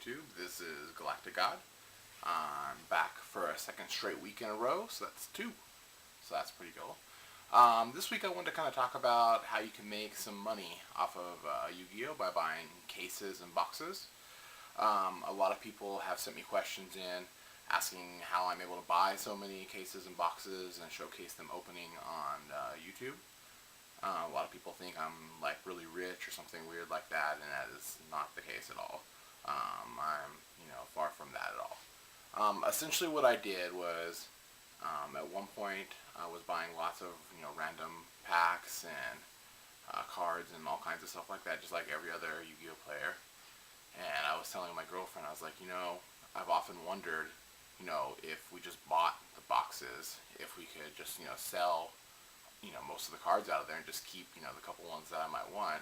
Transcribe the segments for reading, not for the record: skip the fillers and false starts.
YouTube. This is Galactic God. I'm back for a second straight week in a row, so that's two. So that's pretty cool. This week I wanted to kind of talk about how you can make some money off of Yu-Gi-Oh! By buying cases and boxes. A lot of people have sent me questions in asking how I'm able to buy so many cases and boxes and showcase them opening on YouTube. A lot of people think I'm like really rich or something weird like that, and that is not the case at all. I'm far from that at all. Essentially what I did was at one point I was buying lots of random packs and cards and all kinds of stuff like that, just like every other Yu-Gi-Oh player. And I was telling my girlfriend, I was like, I've often wondered, if we just bought the boxes, if we could just sell most of the cards out of there and just keep the couple ones that I might want,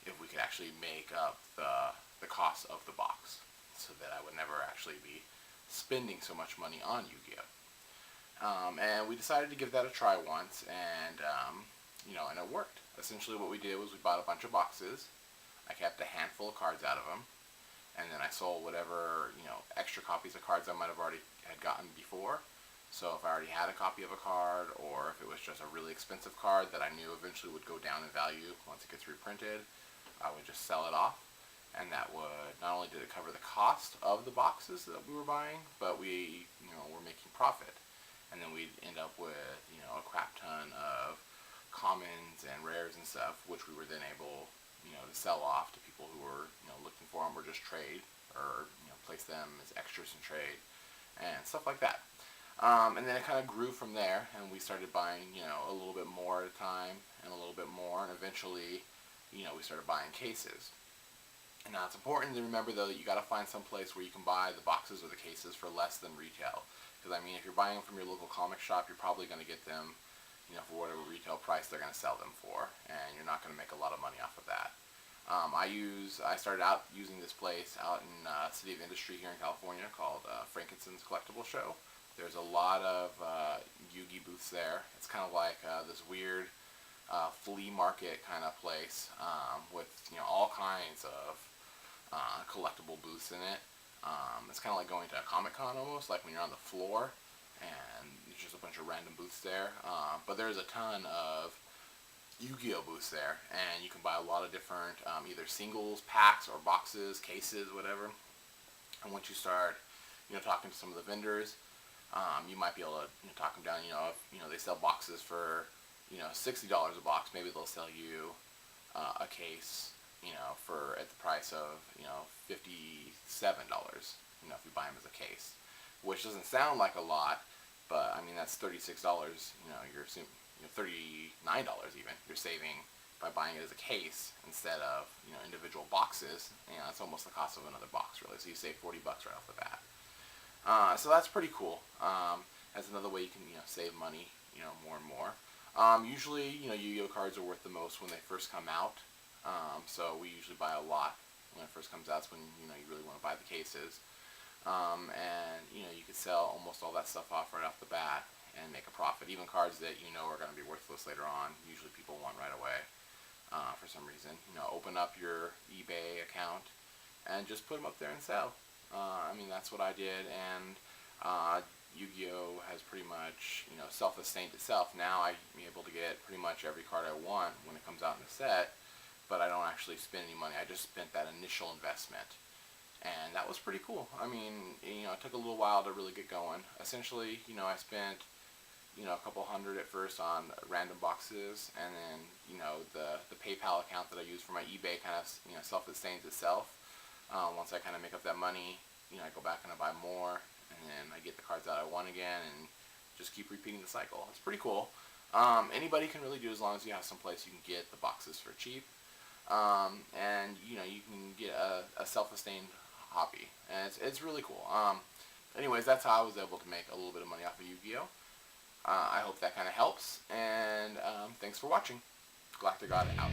if we could actually make up the cost of the box, so that I would never actually be spending so much money on Yu-Gi-Oh! And we decided to give that a try once, and and it worked. Essentially what we did was we bought a bunch of boxes. I kept a handful of cards out of them, and then I sold whatever extra copies of cards I might have already had gotten before. So if I already had a copy of a card, or if it was just a really expensive card that I knew eventually would go down in value once it gets reprinted, I would just sell it off. And that would, not only did it cover the cost of the boxes that we were buying, but we were making profit. And then we'd end up with a crap ton of commons and rares and stuff, which we were then able to sell off to people who were looking for them, or just trade, or place them as extras in trade and stuff like that. And then it kind of grew from there, and we started buying, a little bit more at a time, and a little bit more, and eventually, we started buying cases. And now it's important to remember, though, that you got to find some place where you can buy the boxes or the cases for less than retail. Because, if you're buying them from your local comic shop, you're probably going to get them, for whatever retail price they're going to sell them for, and you're not going to make a lot of money off of that. I started out using this place out in City of Industry here in California called Frankenstein's Collectible Show. There's a lot of Yu-Gi booths there. It's kind of like this weird flea market kind of place with all kinds of collectible booths in it. It's kind of like going to a Comic-Con almost, like when you're on the floor and there's just a bunch of random booths there. But there's a ton of Yu-Gi-Oh booths there, and you can buy a lot of different either singles, packs, or boxes, cases, whatever. And once you start talking to some of the vendors, you might be able to talk them down. If they sell boxes for $60 a box, maybe they'll sell you a case for at the price of $57 if you buy them as a case, which doesn't sound like a lot, but that's $36. You're $39 even you're saving by buying it as a case instead of individual boxes. It's almost the cost of another box, really. So you save $40 right off the bat. So that's pretty cool. That's another way you can save money more and more. Usually Yu-Gi-Oh cards are worth the most when they first come out. So we usually buy a lot when it first comes out. It's when you really want to buy the cases. And you could sell almost all that stuff off right off the bat and make a profit. Even cards that are going to be worthless later on, usually people want right away for some reason. Open up your eBay account and just put them up there and sell. That's what I did, and Yu-Gi-Oh has pretty much self-sustained itself. Now I'm able to get pretty much every card I want when it comes out in the set, but I don't actually spend any money. I just spent that initial investment, and that was pretty cool. It took a little while to really get going. Essentially, I spent a couple hundred at first on random boxes, and then the PayPal account that I use for my eBay kind of self-sustains itself. Once I kind of make up that money, I go back and I buy more, and then I get the cards that I want again, and just keep repeating the cycle. It's pretty cool. Anybody can really do it as long as you have some place you can get the boxes for cheap. And you can get a self-sustained hobby, and it's really cool. Anyways, that's how I was able to make a little bit of money off of Yu-Gi-Oh! I hope that kind of helps, and thanks for watching. Galactic God out.